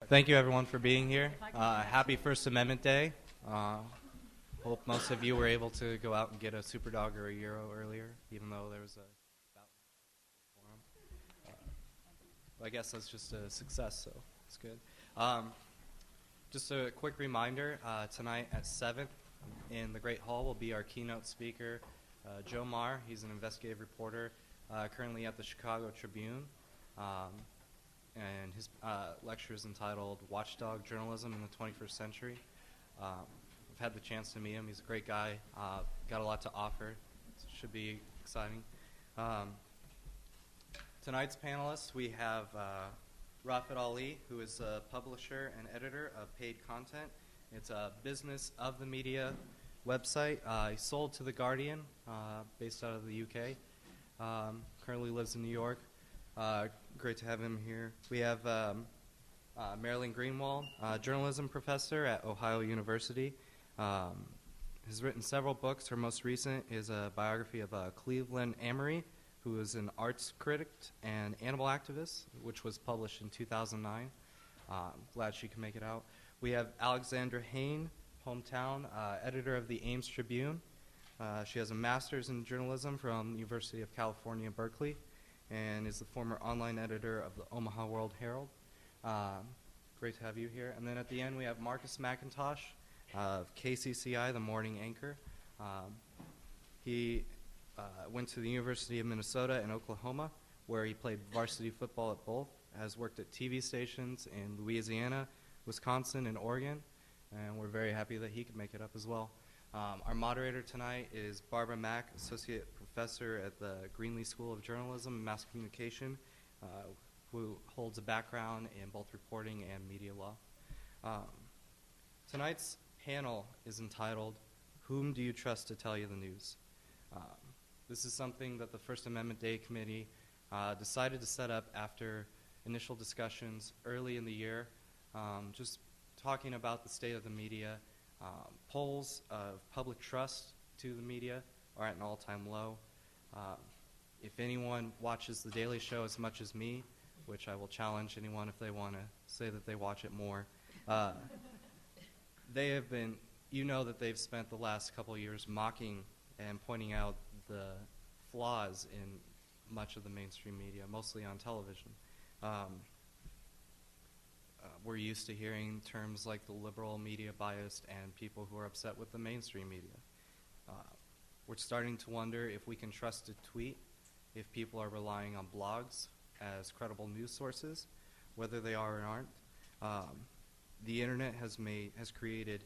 Thank you, everyone, for being here. Happy First Amendment Day. Hope most of you were able to go out and get a Superdog or a Euro earlier, even though there was a ballot for 'em. I guess that's just a success, so it's good. Just a quick reminder, tonight at 7 in the Great Hall will be our keynote speaker, Joe Marr. He's an investigative reporter currently at the Chicago Tribune. And his lecture is entitled Watchdog Journalism in the 21st Century. I've had the chance to meet him. He's a great guy, got a lot to offer. So it should be exciting. Tonight's panelists, we have Rafat Ali, who is a publisher and editor of Paid Content. It's a business of the media website. He sold to The Guardian, based out of the UK. Currently lives in New York. Great to have him here. We have Marilyn Greenwald, journalism professor at Ohio University. Has written several books. Her most recent is a biography of Cleveland Amory, who is an arts critic and animal activist, which was published in 2009. Glad she could make it out. We have Alexandra Hain, hometown, editor of the Ames Tribune. She has a master's in journalism from the University of California, Berkeley, and is the former online editor of the Omaha World Herald. Great to have you here. And then at the end, we have Marcus McIntosh of KCCI, the morning anchor. He went to the University of Minnesota and Oklahoma, where he played varsity football at both, has worked at TV stations in Louisiana, Wisconsin, and Oregon, and we're very happy that he could make it up as well. Our moderator tonight is Barbara Mack, Associate Professor at the Greenlee School of Journalism and Mass Communication, who holds a background in both reporting and media law. Tonight's panel is entitled, Whom Do You Trust to Tell You the News? This is something that the First Amendment Day Committee decided to set up after initial discussions early in the year, just talking about the state of the media. Polls of public trust to the media are at an all-time low. If anyone watches The Daily Show as much as me, which I will challenge anyone if they want to say that they watch it more, they have been, you know that they've spent the last couple of years mocking and pointing out the flaws in much of the mainstream media, mostly on television. We're used to hearing terms like the liberal media biased and people who are upset with the mainstream media. We're starting to wonder if we can trust a tweet, if people are relying on blogs as credible news sources, whether they are or aren't. The internet has created,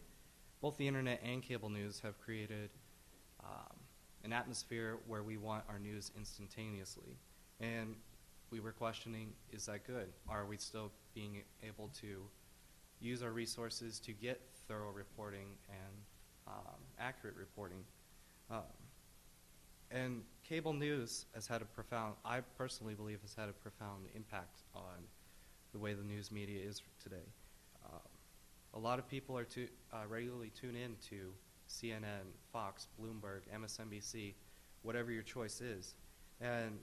both the internet and cable news have created an atmosphere where we want our news instantaneously. And we were questioning, is that good? Are we still being able to use our resources to get thorough reporting and accurate reporting? And cable news has had a profound, I personally believe, has had a profound impact on the way the news media is today. A lot of people are regularly tune in to CNN, Fox, Bloomberg, MSNBC, whatever your choice is. And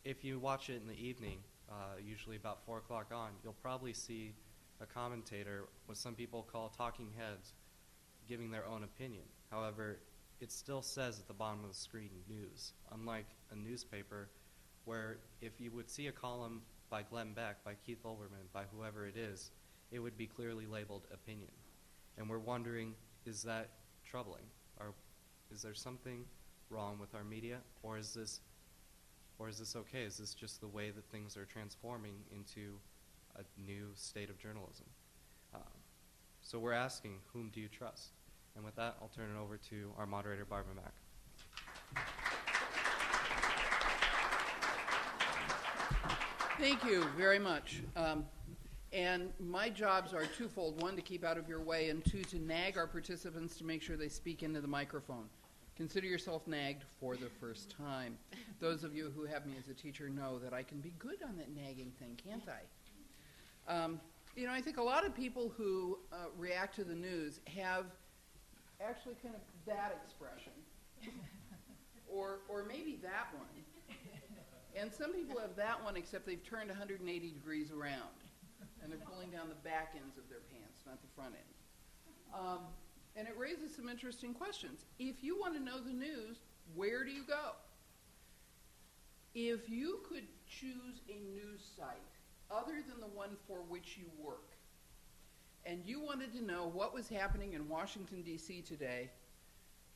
if you watch it in the evening, usually about 4 o'clock on, you'll probably see a commentator, what some people call talking heads, giving their own opinion. However, it still says at the bottom of the screen, news, unlike a newspaper where if you would see a column by Glenn Beck, by Keith Olbermann, by whoever it is, it would be clearly labeled opinion. And we're wondering, is that troubling? Or is there something wrong with our media? Or is this okay? Is this just the way that things are transforming into a new state of journalism? So we're asking, whom do you trust? And with that, I'll turn it over to our moderator, Barbara Mack. Thank you very much. And my jobs are twofold. One, to keep out of your way, and two, to nag our participants to make sure they speak into the microphone. Consider yourself nagged for the first time. Those of you who have me as a teacher know that I can be good on that nagging thing, can't I? I think a lot of people who react to the news have actually kind of that expression, or maybe that one. And some people have that one, except they've turned 180 degrees around. And they're pulling down the back ends of their pants, not the front end. And it raises some interesting questions. If you want to know the news, where do you go? If you could choose a news site other than the one for which you work, and you wanted to know what was happening in Washington, D.C. today,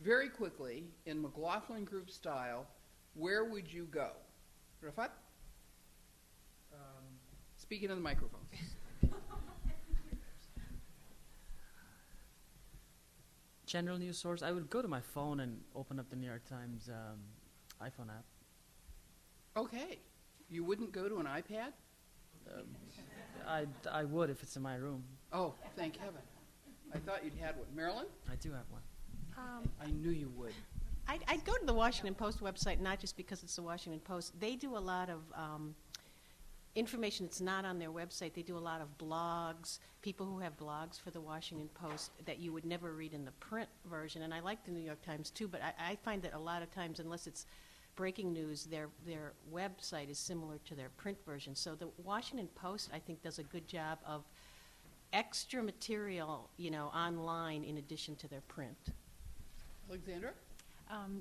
very quickly, in McLaughlin Group style, where would you go? Rafat? Speaking in the microphone. General news source, I would go to my phone and open up the New York Times iPhone app. Okay. You wouldn't go to an iPad? I would if it's in my room. Oh, thank heaven. I thought you'd had one. Marilyn? I do have one. I knew you would. I'd go to the Washington Post website, not just because it's the Washington Post. They do a lot of information that's not on their website. They do a lot of blogs, people who have blogs for the Washington Post that you would never read in the print version. And I like the New York Times too, but I find that a lot of times, unless it's breaking news, their website is similar to their print version. So the Washington Post, I think, does a good job of extra material, online in addition to their print. Alexandra?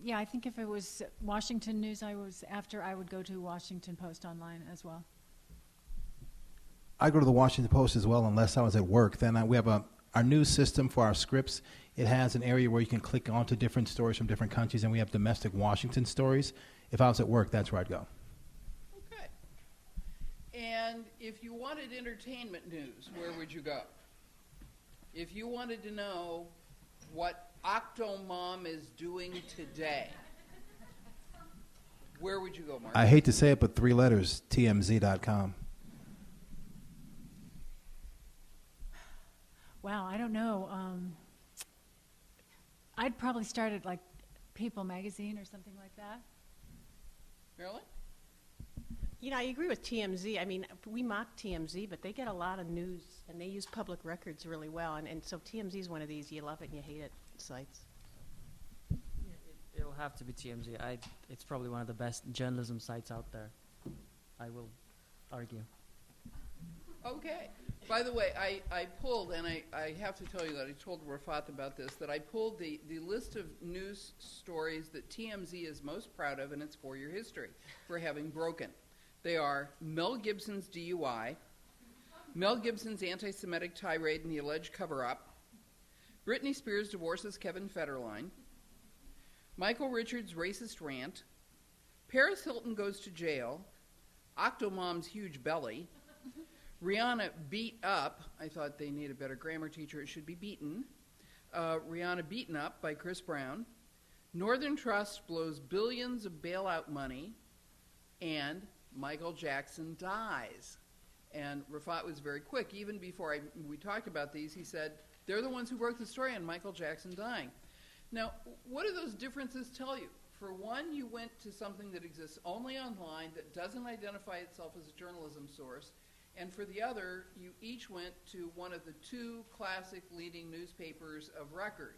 Yeah, I think if it was Washington News I would go to Washington Post online as well. I go to the Washington Post as well, unless I was at work. Then we have our news system for our scripts. It has an area where you can click onto different stories from different countries, and we have domestic Washington stories. If I was at work, that's where I'd go. Okay. And if you wanted entertainment news, where would you go? If you wanted to know what Octomom is doing today, where would you go, Mark? I hate to say it, but 3 letters, TMZ.com. Wow, I don't know. I'd probably start at like People Magazine or something like that. Marilyn? I agree with TMZ. I mean, we mock TMZ, but they get a lot of news, and they use public records really well. And so TMZ is one of these you love it and you hate it sites. It'll have to be TMZ. It's probably one of the best journalism sites out there. I will argue. Okay. By the way, I pulled, and I have to tell you that I told Rafat about this, that I pulled the list of news stories that TMZ is most proud of in its 4-year history for having broken. They are Mel Gibson's DUI, Mel Gibson's anti-Semitic tirade and the alleged cover-up, Britney Spears divorces Kevin Federline, Michael Richards' racist rant, Paris Hilton goes to jail, Octomom's huge belly, Rihanna beat up. I thought they need a better grammar teacher. It should be beaten. Rihanna beaten up by Chris Brown. Northern Trust blows billions of bailout money. And Michael Jackson dies. And Rafat was very quick. Even before we talked about these, he said, they're the ones who broke the story on Michael Jackson dying. Now, what do those differences tell you? For one, you went to something that exists only online that doesn't identify itself as a journalism source. And for the other, you each went to one of the 2 classic leading newspapers of record.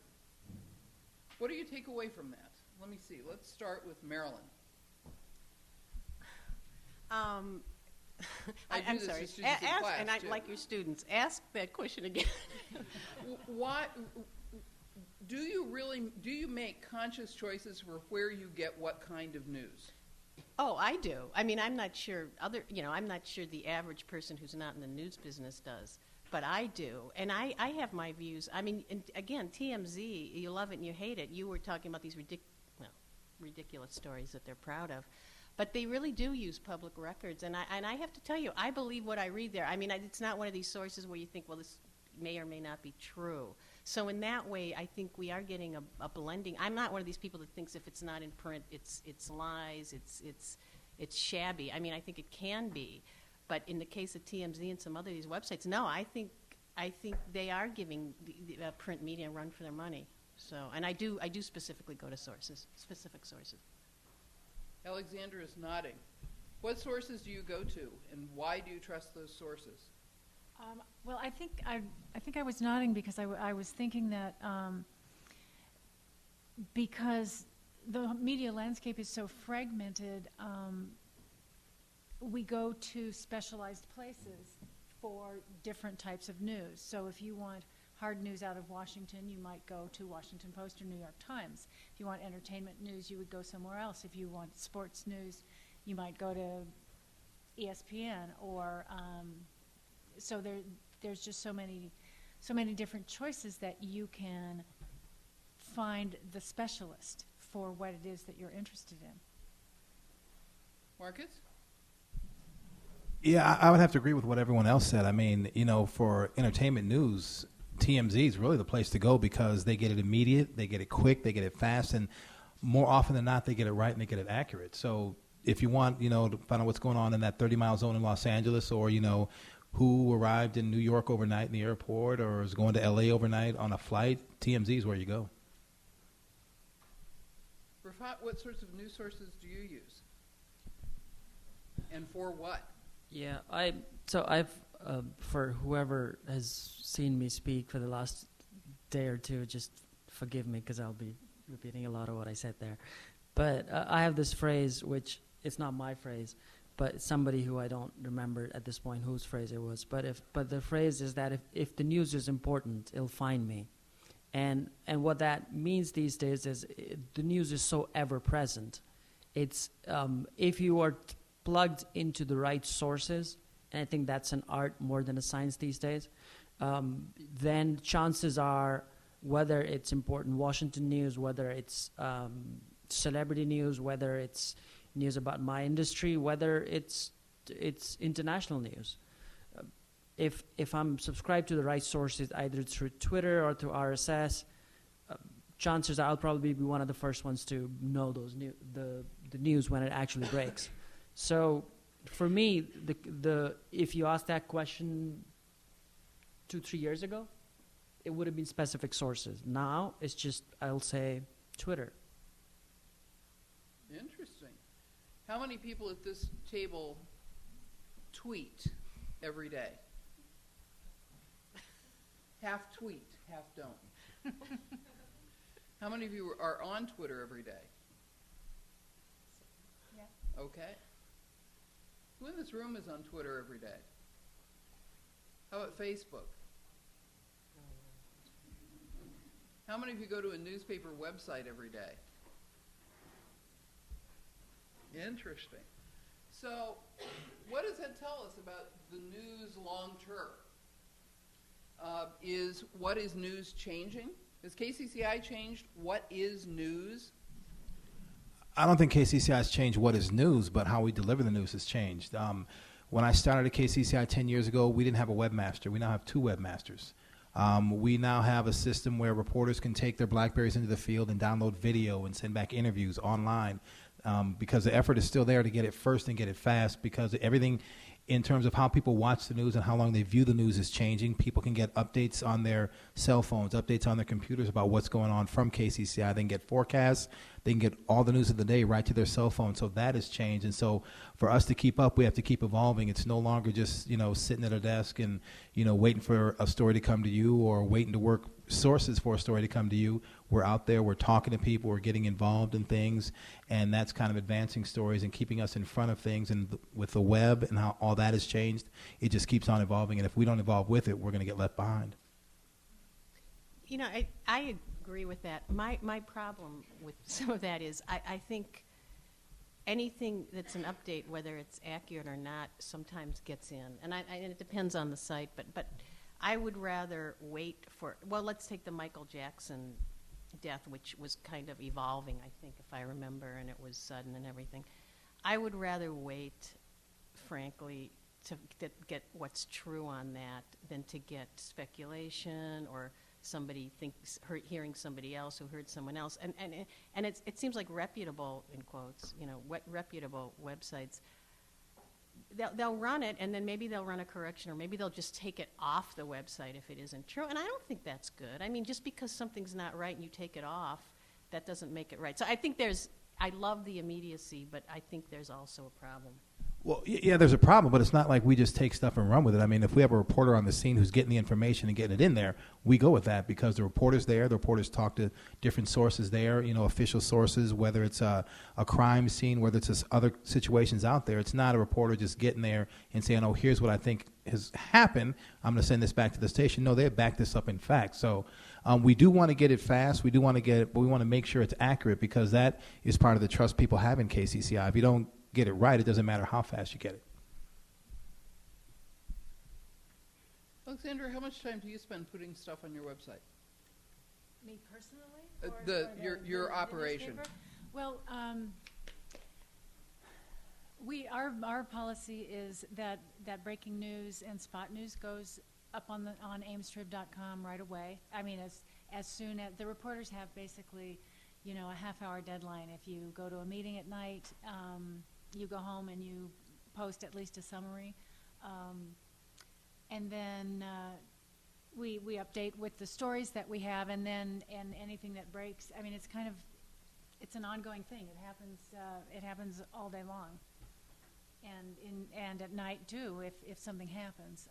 What do you take away from that? Let me see. Let's start with Marilyn. I'm this sorry. to students in class, and I too. like your students. Ask that question again. Why do you make conscious choices for where you get what kind of news? Oh, I do. I mean, I'm not sure I'm not sure the average person who's not in the news business does, but I do. And I have my views. I mean, and again, TMZ, you love it and you hate it. You were talking about these ridiculous stories that they're proud of. But they really do use public records. And I have to tell you, I believe what I read there. I mean, it's not one of these sources where you think, well, this may or may not be true. So in that way, I think we are getting a blending. I'm not one of these people that thinks if it's not in print, it's lies, it's shabby. I mean, I think it can be, but in the case of TMZ and some other these websites, no, I think they are giving the print media a run for their money. So, and I do specifically go to specific sources. Alexandra is nodding. What sources do you go to, and why do you trust those sources? Well, I think I was nodding because I was thinking that because the media landscape is so fragmented, we go to specialized places for different types of news. So if you want hard news out of Washington, you might go to Washington Post or New York Times. If you want entertainment news, you would go somewhere else. If you want sports news, you might go to ESPN or so there's just so many different choices that you can find the specialist for what it is that you're interested in. Marcus? Yeah, I would have to agree with what everyone else said. I mean, for entertainment news, TMZ is really the place to go because they get it immediate, they get it quick, they get it fast, and more often than not, they get it right and they get it accurate. So if you want, to find out what's going on in that 30-mile zone in Los Angeles, or, who arrived in New York overnight in the airport or is going to L.A. overnight on a flight, TMZ is where you go. Rafat, what sorts of news sources do you use? And for what? Yeah, I've for whoever has seen me speak for the last day or two, just forgive me because I'll be repeating a lot of what I said there. But I have this phrase, which it's not my phrase, but it's somebody who I don't remember at this point whose phrase it was. But the phrase is that if the news is important, it'll find me. And what that means these days is the news is so ever present. It's if you are plugged into the right sources, and I think that's an art more than a science these days, then chances are, whether it's important Washington news, whether it's celebrity news, whether it's news about my industry, whether it's international news. If I'm subscribed to the right sources, either through Twitter or through RSS, chances are I'll probably be one of the first ones to know the news when it actually breaks. So for me, if you asked that question 2-3 years ago, it would have been specific sources. Now it's just, I'll say, Twitter. Interesting. How many people at this table tweet every day? Half tweet, half don't. How many of you are on Twitter every day? Yeah. Okay. Who in this room is on Twitter every day? How about Facebook? How many of you go to a newspaper website every day? Interesting. So, what does that tell us about the news long term? What is news changing? Has KCCI changed what is news? I don't think KCCI has changed what is news, but how we deliver the news has changed. When I started at KCCI 10 years ago, we didn't have a webmaster. We now have 2 webmasters. We now have a system where reporters can take their BlackBerries into the field and download video and send back interviews online, because the effort is still there to get it first and get it fast, because everything in terms of how people watch the news and how long they view the news is changing. People can get updates on their cell phones, updates on their computers about what's going on from KCCI. They can get forecasts. They can get all the news of the day right to their cell phone. So that has changed. And so for us to keep up, we have to keep evolving. It's no longer just, sitting at a desk and, waiting for a story to come to you or waiting to work sources for a story to come to you. We're out there, we're talking to people, we're getting involved in things, and that's kind of advancing stories and keeping us in front of things. And with the web and how all that has changed, it just keeps on evolving. And if we don't evolve with it, we're going to get left behind. I agree with that. My problem with some of that is I think anything that's an update, whether it's accurate or not, sometimes gets in. And it depends on the site, but I would rather wait for, let's take the Michael Jackson death, which was kind of evolving, I think, if I remember, and it was sudden and everything. I would rather wait, frankly, to get what's true on that than to get speculation or somebody hearing somebody else who heard someone else. And it seems like reputable, in quotes, reputable websites, they'll run it, and then maybe they'll run a correction, or maybe they'll just take it off the website if it isn't true. And I don't think that's good. I mean, just because something's not right and you take it off, that doesn't make it right. So I think I love the immediacy, but I think there's also a problem. Well, yeah, there's a problem, but it's not like we just take stuff and run with it. I mean, if we have a reporter on the scene who's getting the information and getting it in there, we go with that because the reporter's there. The reporters talk to different sources there, official sources, whether it's a crime scene, whether it's just other situations out there. It's not a reporter just getting there and saying, oh, here's what I think has happened. I'm going to send this back to the station. No, they back this up in fact. So we do want to get it fast. We do want to get it, but we want to make sure it's accurate because that is part of the trust people have in KCCI. If you don't get it right, it doesn't matter how fast you get it. Alexandra, how much time do you spend putting stuff on your website? Me personally? Your the operation. newspaper? Well, our policy is that breaking news and spot news goes up on amestrib.com right away. I mean, as soon as the reporters have basically, a half-hour deadline. If you go to a meeting at night, you go home and you post at least a summary, and then we update with the stories that we have, and anything that breaks. I mean, it's an ongoing thing. It happens all day long, and at night too if something happens.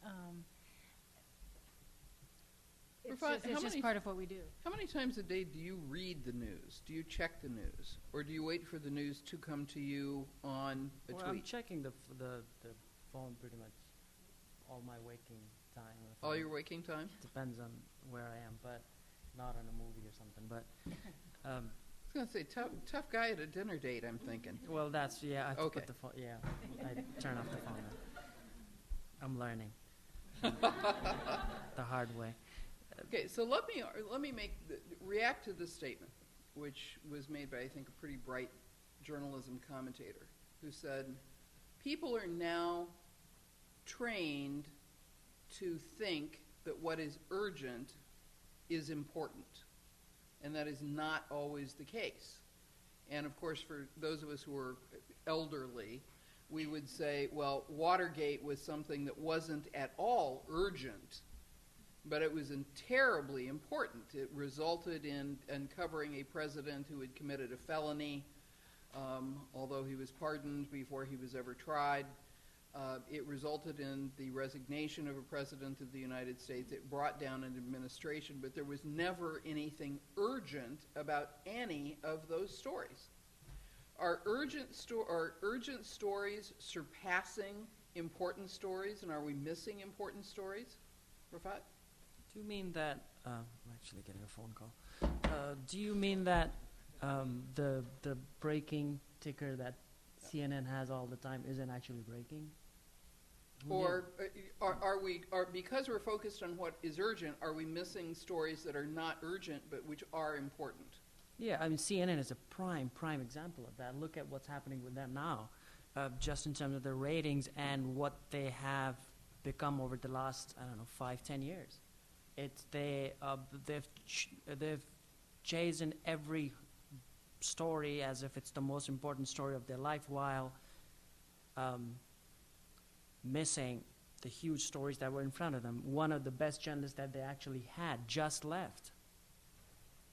It's just part of what we do. How many times a day do you read the news? Do you check the news? Or do you wait for the news to come to you on a Well, tweet? I'm checking the phone pretty much all my waking time. If All I'm- your waking time? Depends on where I am, but not on a movie or something. But I was going to say, tough guy at a dinner date, I'm thinking. well, that's I have Okay. to put the phone. Yeah, I turn off the phone. I'm learning the hard way. Okay, so let me react to this statement, which was made by, I think, a pretty bright journalism commentator who said, people are now trained to think that what is urgent is important, and that is not always the case. And of course, for those of us who are elderly, we would say, well, Watergate was something that wasn't at all urgent, but it was terribly important. It resulted in uncovering a president who had committed a felony, although he was pardoned before he was ever tried. It resulted in the resignation of a president of the United States. It brought down an administration, but there was never anything urgent about any of those stories. Are urgent stories surpassing important stories, and are we missing important stories? Rafat? Do you mean that? I'm actually getting a phone call. Do you mean that the breaking ticker that CNN has all the time isn't actually breaking? Or because we're focused on what is urgent, are we missing stories that are not urgent but which are important? Yeah, I mean CNN is a prime example of that. Look at what's happening with them now, just in terms of their ratings and what they have become over the last 5-10 years. They've chosen every story as if it's the most important story of their life, while missing the huge stories that were in front of them. One of the best journalists that they actually had just left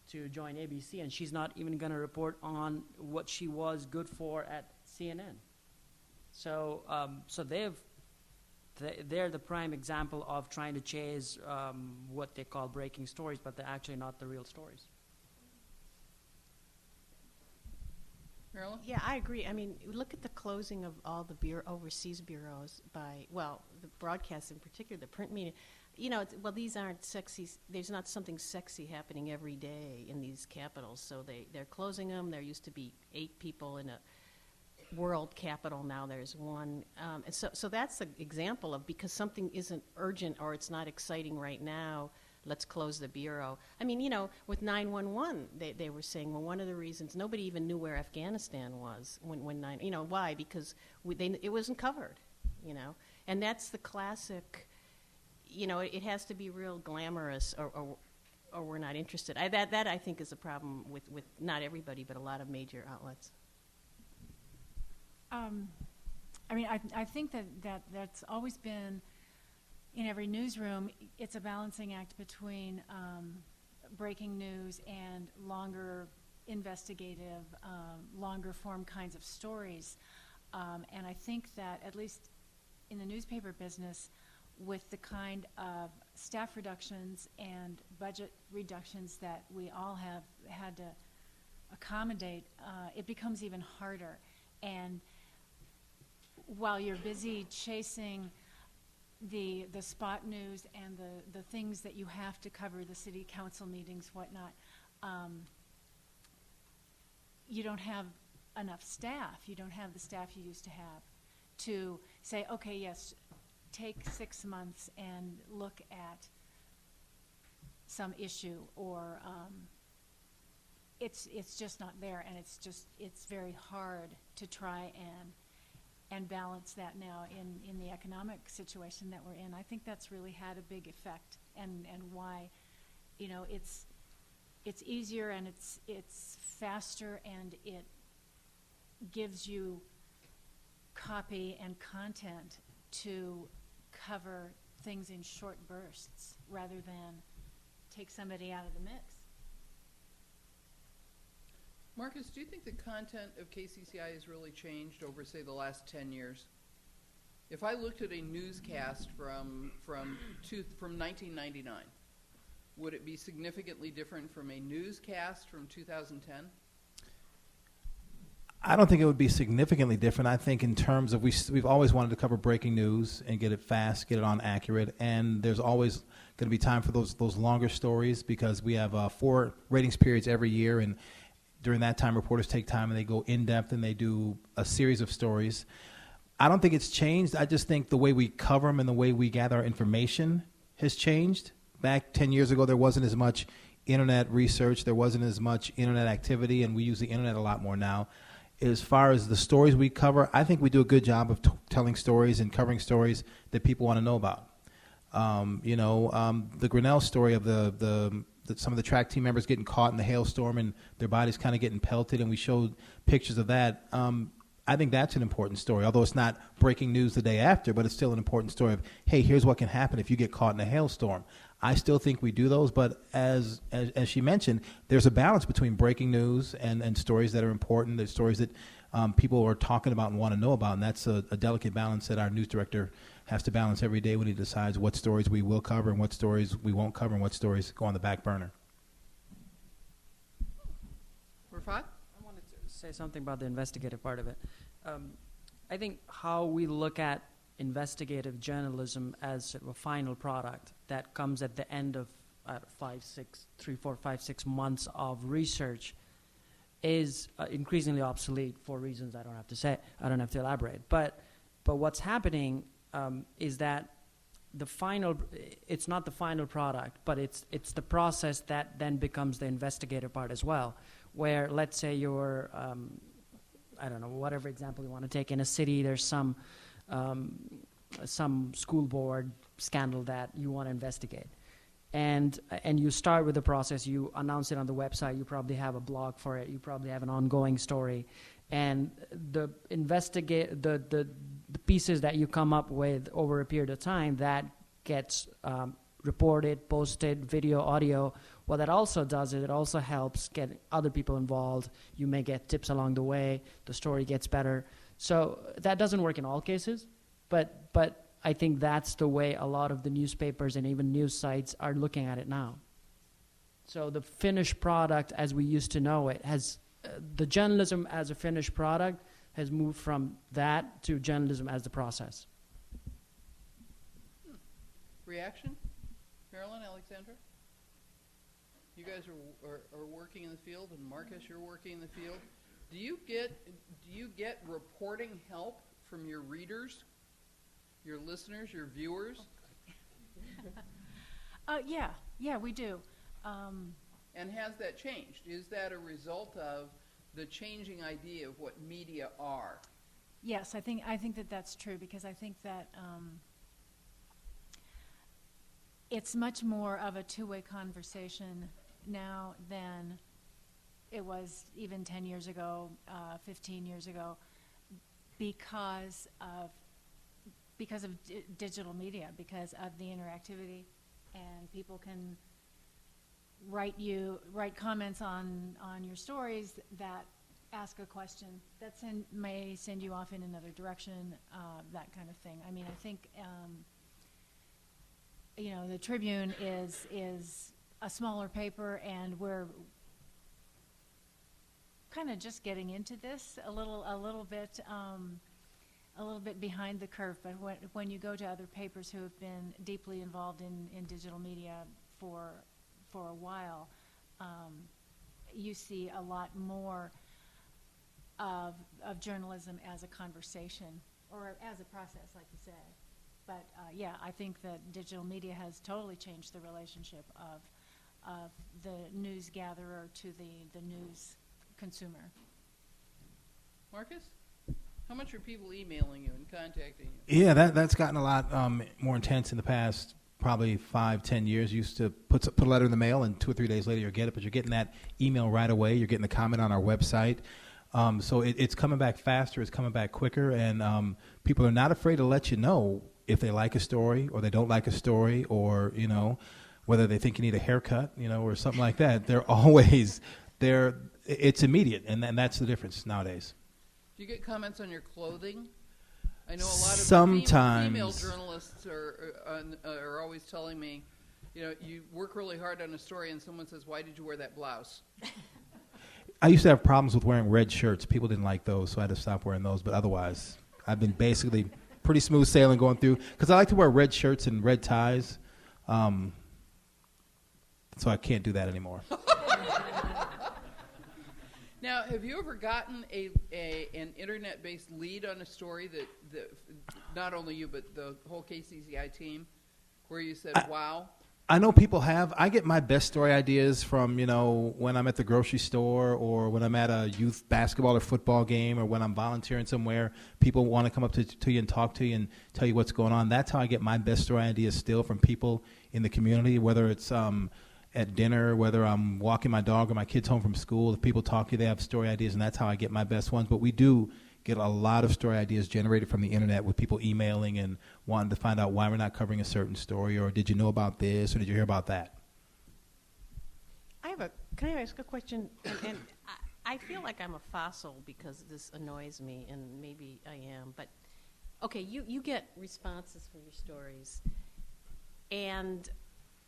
to join ABC, and she's not even going to report on what she was good for at CNN. So they're the prime example of trying to chase what they call breaking stories, but they're actually not the real stories. Marilyn? Yeah, I agree. I mean, look at the closing of all the overseas bureaus by, the broadcast in particular, the print media. These aren't sexy. There's not something sexy happening every day in these capitals, so they're closing them. There used to be 8 people in a world capital. Now there's 1. And so that's an example of, because something isn't urgent or it's not exciting right now, let's close the bureau. I mean, with 911, they were saying, well, one of the reasons nobody even knew where Afghanistan was why? Because it wasn't covered, and that's the classic. It has to be real glamorous, or we're not interested. That I think is a problem with not everybody, but a lot of major outlets. I think that's always been in every newsroom. It's a balancing act between breaking news and longer investigative, longer form kinds of stories. And I think that, at least in the newspaper business, with the kind of staff reductions and budget reductions that we all have had to accommodate, it becomes even harder. And while you're busy chasing the spot news and the things that you have to cover, the city council meetings, whatnot, you don't have enough staff. You don't have the staff you used to have to say, okay, yes, take 6 months and look at some issue, or it's just not there, and it's very hard to try and balance that now in the economic situation that we're in. I think that's really had a big effect, and why, you know, it's easier and it's faster, and it gives you copy and content to cover things in short bursts rather than take somebody out of the mix. Marcus, do you think the content of KCCI has really changed over, say, the last 10 years? If I looked at a newscast from 1999, would it be significantly different from a newscast from 2010? I don't think it would be significantly different. I think in terms of we've always wanted to cover breaking news and get it fast, get it on accurate, and there's always going to be time for those longer stories because we have 4 ratings periods every year, and during that time reporters take time and they go in depth and they do a series of stories. I don't think it's changed. I just think the way we cover them and the way we gather our information has changed. Back 10 years ago, there wasn't as much internet research, there wasn't as much internet activity, and we use the internet a lot more now. As far as the stories we cover, I think we do a good job of telling stories and covering stories that people want to know about. The Grinnell story of some of the track team members getting caught in the hailstorm and their bodies kind of getting pelted, and we showed pictures of that. I think that's an important story, although it's not breaking news the day after, but it's still an important story of, hey, here's what can happen if you get caught in a hailstorm. I still think we do those, but as she mentioned, there's a balance between breaking news and stories that are important, the stories that people are talking about and want to know about, and that's a delicate balance that our news director has to balance every day when he decides what stories we will cover and what stories we won't cover and what stories go on the back burner. Rafat? I wanted to say something about the investigative part of it. I think how we look at investigative journalism as sort of a final product that comes at the end of 3, 4, 5, 6 months of research is increasingly obsolete for reasons I don't have to say. I don't have to elaborate. But what's happening is that it's not the final product, but it's the process that then becomes the investigative part as well. Where, let's say you're, I don't know, whatever example you want to take, in a city there's some school board scandal that you want to investigate. And you start with the process, you announce it on the website, you probably have a blog for it, you probably have an ongoing story. And the pieces that you come up with over a period of time, that gets reported, posted, video, audio. What that also does is it also helps get other people involved. You may get tips along the way, the story gets better. So that doesn't work in all cases, but I think that's the way a lot of the newspapers and even news sites are looking at it now. So the finished product as we used to know it has, the journalism as a finished product has moved from that to journalism as the process. Reaction? Marilyn, Alexandra? You guys are working in the field, and Marcus, you're working in the field. Do you get reporting help from your readers, your listeners, your viewers? Yeah, we do. And has that changed? Is that a result of the changing idea of what media are? Yes, I think that that's true, because I think that it's much more of a two-way conversation now than it was even 10 years ago, 15 years ago, because of digital media, because of the interactivity, and people can write comments on your stories that ask a question. May send you off in another direction, that kind of thing. I mean, I think, the Tribune is a smaller paper, and we're kind of just getting into this a little bit behind the curve. But when you go to other papers who have been deeply involved in digital media for a while, you see a lot more of journalism as a conversation or as a process, like you said. But yeah, I think that digital media has totally changed the relationship of the news gatherer to the news consumer. Marcus, how much are people emailing you and contacting you? Yeah, that's gotten a lot more intense in the past probably 5-10 years. You used to put a letter in the mail, and 2 or 3 days later you'll get it, but you're getting that email right away. You're getting the comment on our website. So it's coming back faster. It's coming back quicker, and people are not afraid to let you know if they like a story or they don't like a story, or whether they think you need a haircut, or something like that. They're always there. It's immediate, and that's the difference nowadays. Do you get comments on your clothing? I know a lot of Sometimes. female journalists are always telling me, you work really hard on a story, and someone says, "Why did you wear that blouse?" I used to have problems with wearing red shirts. People didn't like those, so I had to stop wearing those. But otherwise, I've been basically pretty smooth sailing going through, because I like to wear red shirts and red ties. So I can't do that anymore. Now, have you ever gotten an internet-based lead on a story that not only you but the whole KCCI team, where you said, "Wow"? I know people have. I get my best story ideas from, when I'm at the grocery store, or when I'm at a youth basketball or football game, or when I'm volunteering somewhere. People want to come up to you and talk to you and tell you what's going on. That's how I get my best story ideas, still from people in the community, whether it's at dinner, whether I'm walking my dog or my kids home from school. If people talk to you, they have story ideas, and that's how I get my best ones. But we do get a lot of story ideas generated from the internet, with people emailing and wanting to find out why we're not covering a certain story, or did you know about this, or did you hear about that? Can I ask a question? And I feel like I'm a fossil because this annoys me, and maybe I am. But okay, you get responses for your stories, and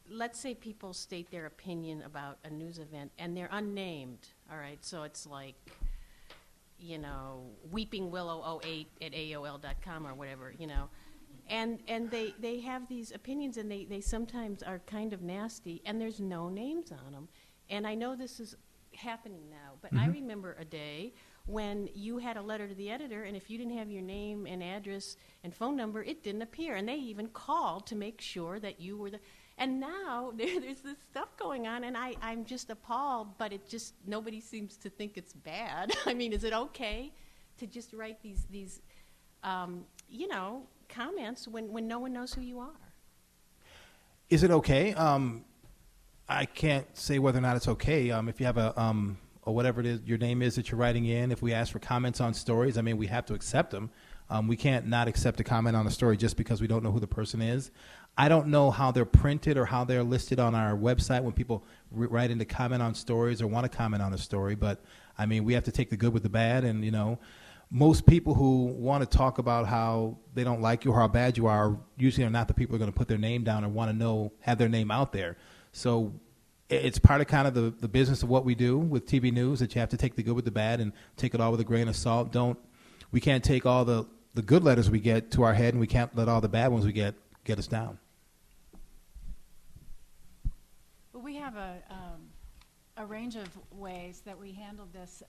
let's say people state their opinion about a news event, and they're unnamed. All right, so it's like, Weeping Willow 08 at AOL.com or whatever, and they have these opinions, and they sometimes are kind of nasty, and there's no names on them. And I know this is happening now, but I remember a day when you had a letter to the editor, and if you didn't have your name and address and phone number, it didn't appear, and they even called to make sure that you were the... And now there's this stuff going on, and I'm just appalled, but nobody seems to think it's bad. I mean, is it okay to just write these comments when no one knows who you are? Is it okay? I can't say whether or not it's okay. If you have or whatever it is, your name is that you're writing in, if we ask for comments on stories, we have to accept them. We can't not accept a comment on a story just because we don't know who the person is. I don't know how they're printed or how they're listed on our website when people write in to comment on stories or want to comment on a story. But, we have to take the good with the bad. And, most people who want to talk about how they don't like you or how bad you are usually are not the people who are going to put their name down or want to have their name out there. So it's part of kind of the business of what we do with TV news, that you have to take the good with the bad and take it all with a grain of salt. We can't take all the good letters we get to our head, and we can't let all the bad ones we get us down. Well, we have a range of ways that we handle this.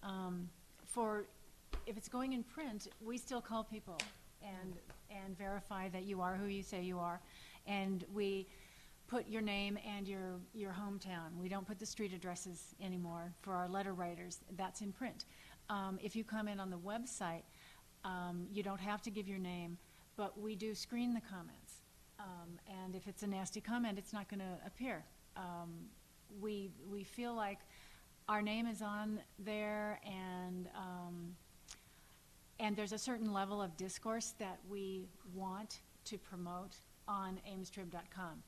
If it's going in print, we still call people and verify that you are who you say you are, and we put your name and your hometown. We don't put the street addresses anymore for our letter writers. That's in print. If you comment on the website, you don't have to give your name, but we do screen the comments. And if it's a nasty comment, it's not going to appear. We feel like our name is on there, and there's a certain level of discourse that we want to promote on amestrib.com.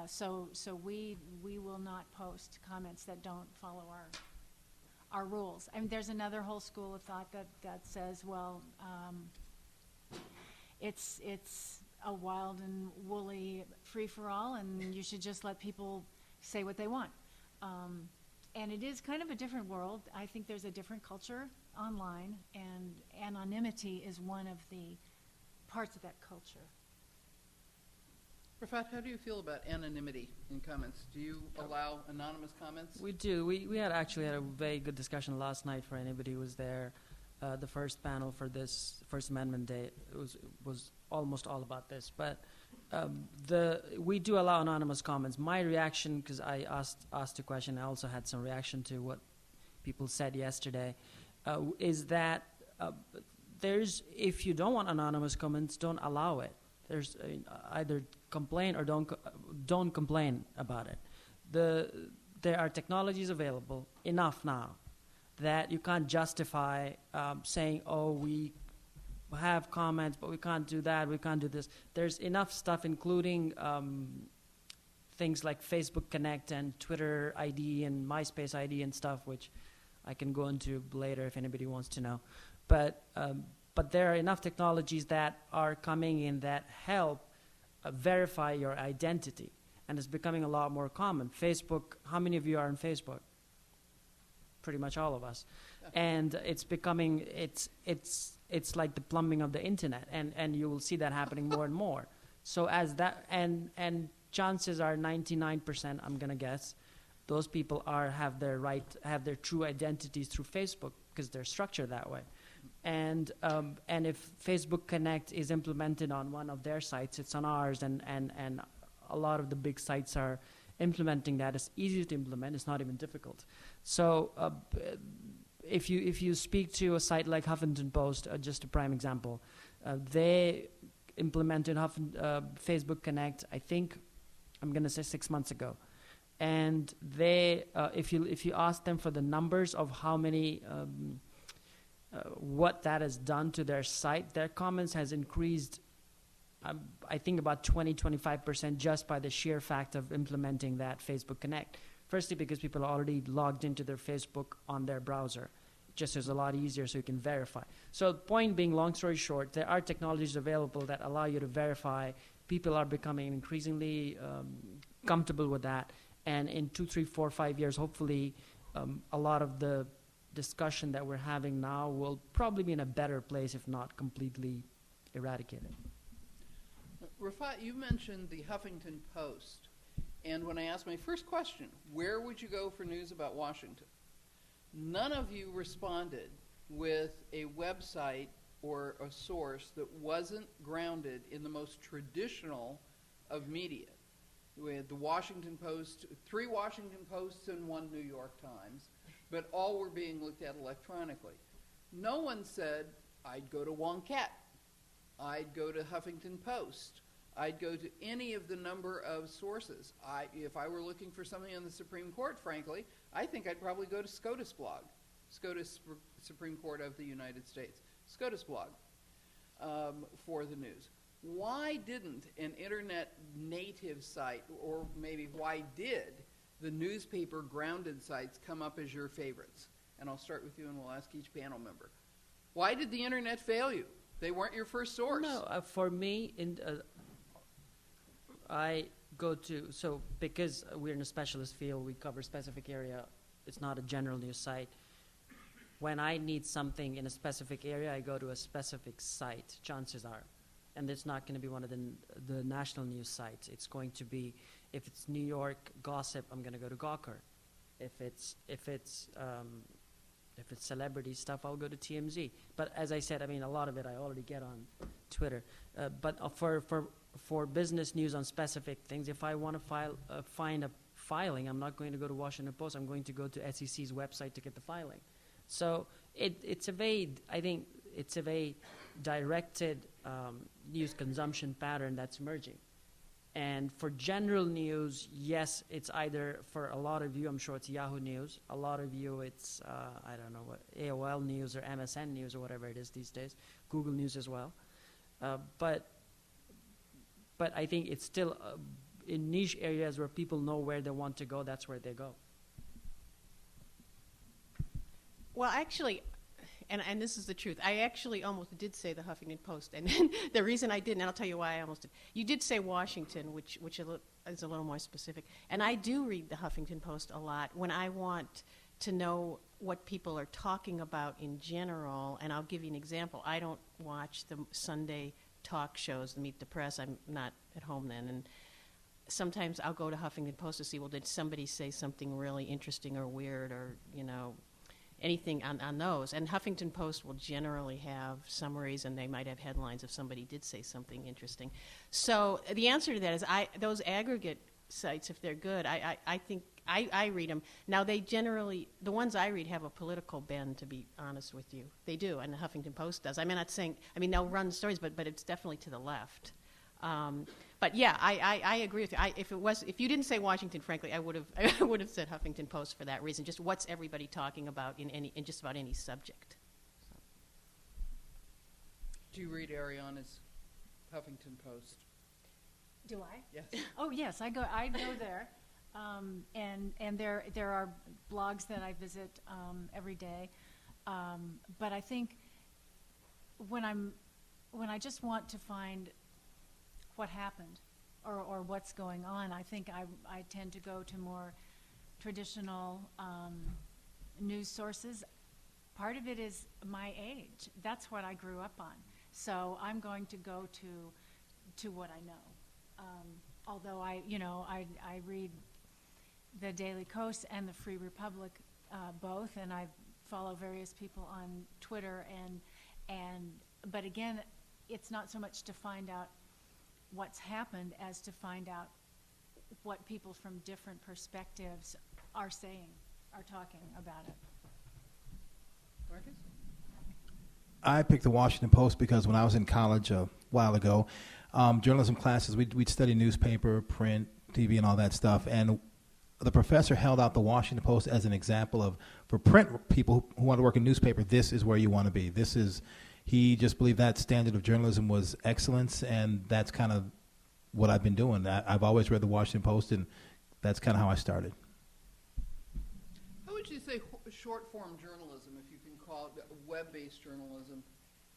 So we will not post comments that don't follow our rules. I mean, there's another whole school of thought that says, well, it's a wild and woolly free-for-all, and you should just let people say what they want. And it is kind of a different world. I think there's a different culture online, and anonymity is one of the parts of that culture. Rafat, how do you feel about anonymity in comments? Do you allow anonymous comments? We do. We had actually had a very good discussion last night for anybody who was there. The first panel for this First Amendment Day was almost all about this. But we do allow anonymous comments. My reaction, because I asked a question, I also had some reaction to what people said yesterday, is that if you don't want anonymous comments, don't allow it. There's either complain or don't complain about it. There are technologies available enough now that you can't justify saying, oh, we have comments, but we can't do that, we can't do this. There's enough stuff, including things like Facebook Connect and Twitter ID and MySpace ID and stuff, which I can go into later if anybody wants to know. But there are enough technologies that are coming in that help verify your identity, and it's becoming a lot more common. Facebook, how many of you are on Facebook? Pretty much all of us. And it's becoming, it's like the plumbing of the internet, and you will see that happening more and more. So as that, and chances are 99%, I'm gonna guess, those people have their true identities through Facebook because they're structured that way. And if Facebook Connect is implemented on one of their sites, it's on ours, and a lot of the big sites are implementing that. It's easy to implement. It's not even difficult. So if you speak to a site like Huffington Post, just a prime example, they implemented Facebook Connect, I think, I'm going to say 6 months ago. And they, if you ask them for the numbers of how many, what that has done to their site, their comments has increased, I think, about 20-25% just by the sheer fact of implementing that Facebook Connect. Firstly, because people are already logged into their Facebook on their browser. It just is a lot easier, so you can verify. So point being, long story short, there are technologies available that allow you to verify. People are becoming increasingly comfortable with that. And in 2, 3, 4, 5 years, hopefully, a lot of the discussion that we're having now will probably be in a better place, if not completely eradicated. Rafat, you mentioned the Huffington Post. And when I asked my first question, where would you go for news about Washington? None of you responded with a website or a source that wasn't grounded in the most traditional of media. We had the Washington Post, 3 Washington Posts and 1 New York Times, but all were being looked at electronically. No one said, I'd go to Wonkette, I'd go to Huffington Post, I'd go to any of the number of sources. If I were looking for something on the Supreme Court, frankly, I think I'd probably go to SCOTUS blog, SCOTUS Supreme Court of the United States, SCOTUS blog for the news. Why didn't an internet native site, or maybe why did the newspaper grounded sites come up as your favorites? And I'll start with you and we'll ask each panel member. Why did the internet fail you? They weren't your first source. No, for me, I go to, so because we're in a specialist field, we cover a specific area, it's not a general news site. When I need something in a specific area, I go to a specific site, chances are. And it's not going to be one of the national news sites. It's going to be, if it's New York gossip, I'm going to go to Gawker. If it's celebrity stuff, I'll go to TMZ. But as I said, I mean, a lot of it I already get on Twitter. But for business news on specific things, if I want to find a filing, I'm not going to go to Washington Post. I'm going to go to SEC's website to get the filing. So it's a very directed news consumption pattern that's emerging. And for general news, yes, it's either, for a lot of you, I'm sure it's Yahoo News. A lot of you, it's, I don't know, what, AOL News or MSN News or whatever it is these days. Google News as well. But I think it's still in niche areas where people know where they want to go, that's where they go. Well, actually, and this is the truth, I actually almost did say the Huffington Post, and the reason I didn't, and I'll tell you why I almost did. You did say Washington, which is a little more specific, and I do read the Huffington Post a lot when I want to know what people are talking about in general, and I'll give you an example. I don't watch the Sunday talk shows, Meet the Press. I'm not at home then, and sometimes I'll go to Huffington Post to see, well, did somebody say something really interesting or weird or, anything on those. And Huffington Post will generally have summaries, and they might have headlines if somebody did say something interesting. So the answer to that is those aggregate sites, if they're good, I think I read them. Now, they generally, the ones I read have a political bend, to be honest with you. They do, and the Huffington Post does. I'm not saying, they'll run stories, but it's definitely to the left. But yeah, I agree with you. If you didn't say Washington, frankly, I would have said Huffington Post for that reason. Just what's everybody talking about in just about any subject. So. Do you read Ariana's Huffington Post? Do I? Yes. Oh yes, I go there, and there are blogs that I visit every day, but I think when I just want to find what happened or what's going on, I think I tend to go to more traditional news sources. Part of it is my age. That's what I grew up on. So I'm going to go to what I know. Although I read the Daily Kos and the Free Republic both, and I follow various people on Twitter but again, it's not so much to find out what's happened as to find out what people from different perspectives are saying, are talking about it. Marcus? I picked the Washington Post because when I was in college a while ago, journalism classes, we'd study newspaper, print, TV, and all that stuff. And the professor held out the Washington Post as an example of, for print people who want to work in newspaper, this is where you want to be. He just believed that standard of journalism was excellence, and that's kind of what I've been doing. I've always read the Washington Post, and that's kind of how I started. How would you say short-form journalism, if you can call it web-based journalism,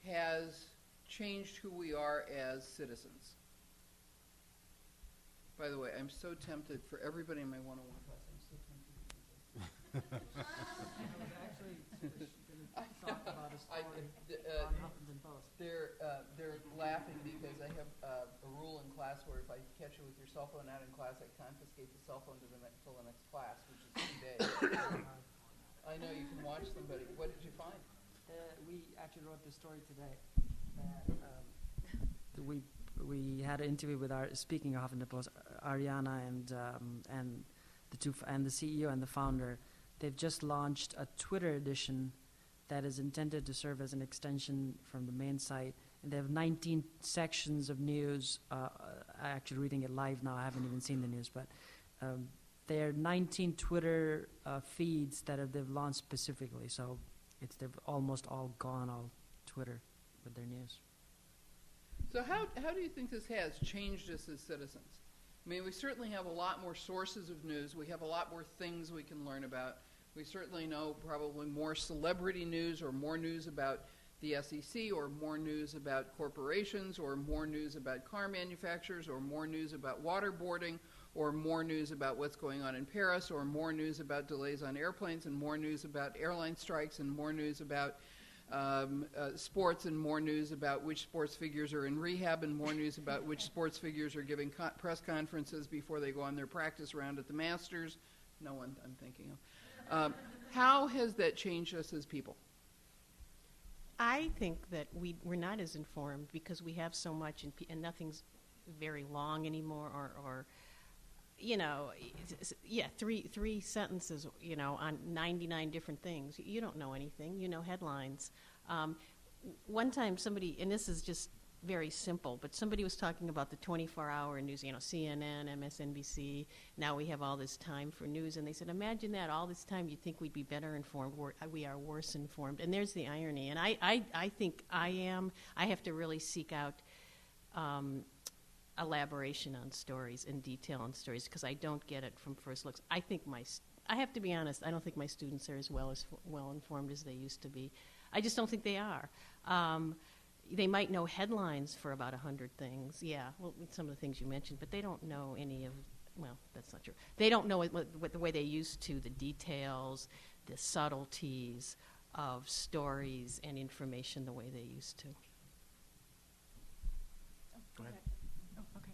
has changed who we are as citizens? By the way, I'm so tempted for everybody in my one-on-one class. I'm so tempted. They're laughing because I have a rule in class where if I catch you with your cell phone out in class, I confiscate the cell phone until the next class, which is 2 days. I know you can watch somebody. What did you find? We actually wrote the story today. We had an interview with speaking of Huffington Post, Ariana and the CEO and the founder. They've just launched a Twitter edition that is intended to serve as an extension from the main site. And they have 19 sections of news. I'm actually reading it live now. I haven't even seen the news, but there are 19 Twitter feeds that they've launched specifically. So they've almost all gone all Twitter with their news. So how do you think this has changed us as citizens? We certainly have a lot more sources of news. We have a lot more things we can learn about. We certainly know probably more celebrity news or more news about the SEC or more news about corporations or more news about car manufacturers or more news about waterboarding or more news about what's going on in Paris or more news about delays on airplanes and more news about airline strikes and more news about sports and more news about which sports figures are in rehab and more news about which sports figures are giving press conferences before they go on their practice round at the Masters. No one I'm thinking of. How has that changed us as people? I think that we're not as informed because we have so much and nothing's very long anymore or three sentences, on 99 different things. You don't know anything. Headlines. One time somebody, and this is just very simple, but somebody was talking about the 24-hour news, CNN, MSNBC. Now we have all this time for news, and they said, imagine that, all this time you'd think we'd be better informed. We are worse informed, and there's the irony. And I think I have to really seek out elaboration on stories and detail on stories because I don't get it from first looks. I think I have to be honest, I don't think my students are as well informed as they used to be. I just don't think they are. They might know headlines for about 100 things, yeah, well, with some of the things you mentioned, but they don't know any of, well, that's not true. They don't know what the way they used to, the details, the subtleties of stories and information the way they used to. Go ahead. Oh, okay.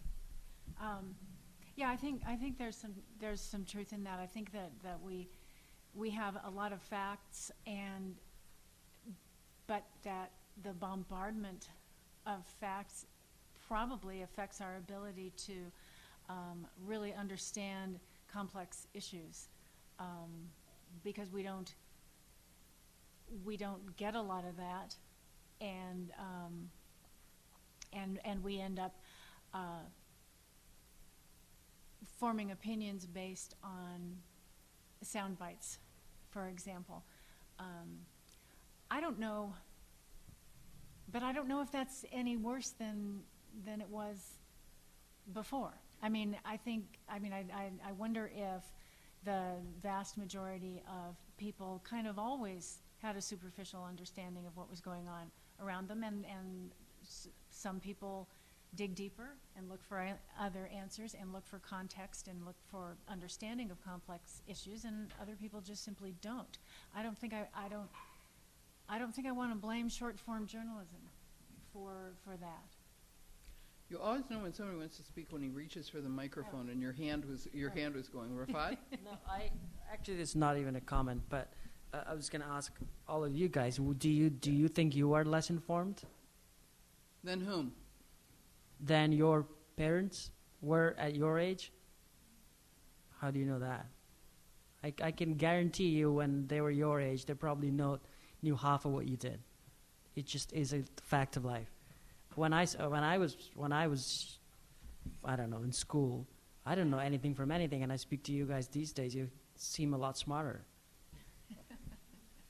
Yeah, I think there's some truth in that. I think that we have a lot of facts, but that the bombardment of facts probably affects our ability to really understand complex issues, because we don't get a lot of that, and we end up forming opinions based on sound bites, for example. I don't know, but I don't know if that's any worse than it was before. I wonder if the vast majority of people kind of always had a superficial understanding of what was going on around them, and some people dig deeper and look for other answers and look for context and look for understanding of complex issues, and other people just simply don't. I don't think I want to blame short-form journalism for that. You always know when somebody wants to speak when he reaches for the microphone, and your hand was going. Rafat? No, actually, it's not even a comment, but I was going to ask all of you guys, do you think you are less informed Then whom? than your parents were at your age? How do you know that? I can guarantee you when they were your age, they probably knew half of what you did. It just is a fact of life. When I was, I don't know, in school, I didn't know anything from anything, and I speak to you guys these days, you seem a lot smarter.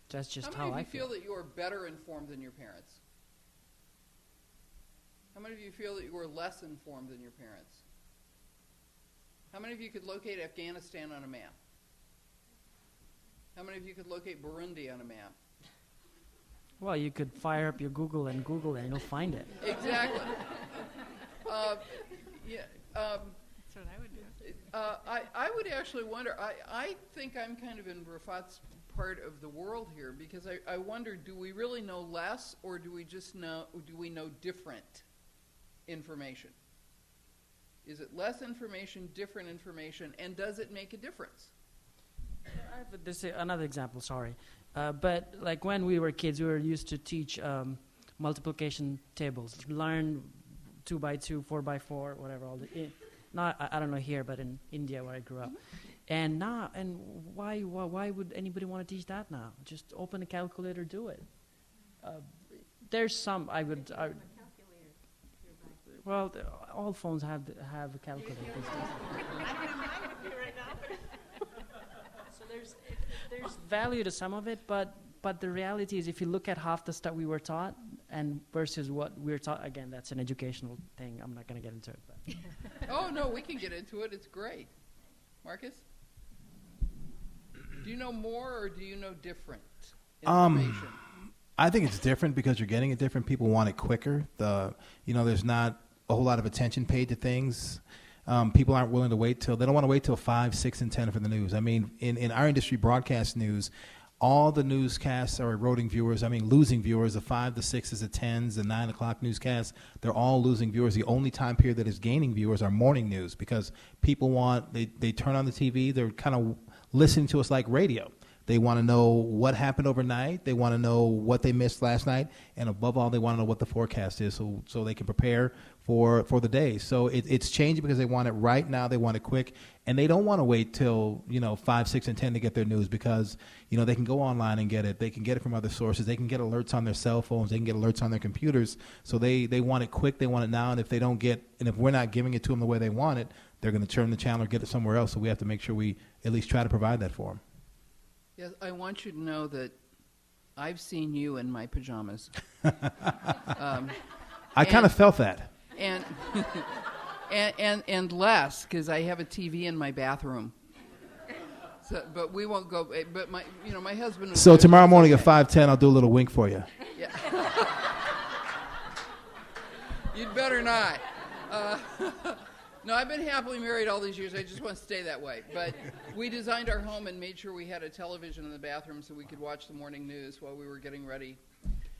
That's just how many I of you feel that you are better informed than your parents? How many of you feel that you are less informed than your parents? How many of you could locate Afghanistan on a map? How many of you could locate Burundi on a map? Well, you could fire up your Google and Google it, and you'll find it. Exactly. That's what I would do. I would actually wonder, I think I'm kind of in Rafat's part of the world here, because I wonder, do we really know less, or do we know different information? Is it less information, different information, and does it make a difference? I have another example, sorry. But like when we were kids, we were used to teach multiplication tables, learn 2 by 2, 4 by 4, whatever. I don't know here, but in India where I grew up. Mm-hmm. And why would anybody want to teach that now? Just open a calculator, do it. There's some well, all phones have a calculator these days. So there's value to some of it, but the reality is, if you look at half the stuff we were taught and versus what we're taught, again, that's an educational thing. I'm not going to get into it. But. Oh no, we can get into it. It's great. Marcus, do you know more or do you know different information? I think it's different because you're getting it different. People want it quicker. There's not a whole lot of attention paid to things. People aren't willing to they don't want to wait till 5, 6, and 10 for the news. I mean, in our industry, broadcast news, all the newscasts are eroding viewers. I mean, losing viewers. The 5, the 6s, the 10s, the 9 o'clock newscasts, they're all losing viewers. The only time period that is gaining viewers are morning news, because people they turn on the TV, they're kind of listening to us like radio. They want to know what happened overnight. They want to know what they missed last night. And above all, they want to know what the forecast is so they can prepare for the day. So it's changing because they want it right now. They want it quick. And they don't want to wait till 5, 6, and 10 to get their news, because they can go online and get it. They can get it from other sources. They can get alerts on their cell phones. They can get alerts on their computers. So they want it quick. They want it now. And if if we're not giving it to them the way they want it, they're going to turn the channel or get it somewhere else. So we have to make sure we at least try to provide that for them. Yes, I want you to know that I've seen you in my pajamas. I kind of felt that. And and less because I have a TV in my bathroom. So, but we won't go. But my husband. Was So tomorrow morning okay. at 5:10, I'll do a little wink for you. Yeah. You'd better not. No, I've been happily married all these years. I just want to stay that way. But we designed our home and made sure we had a television in the bathroom so we could watch the morning news while we were getting ready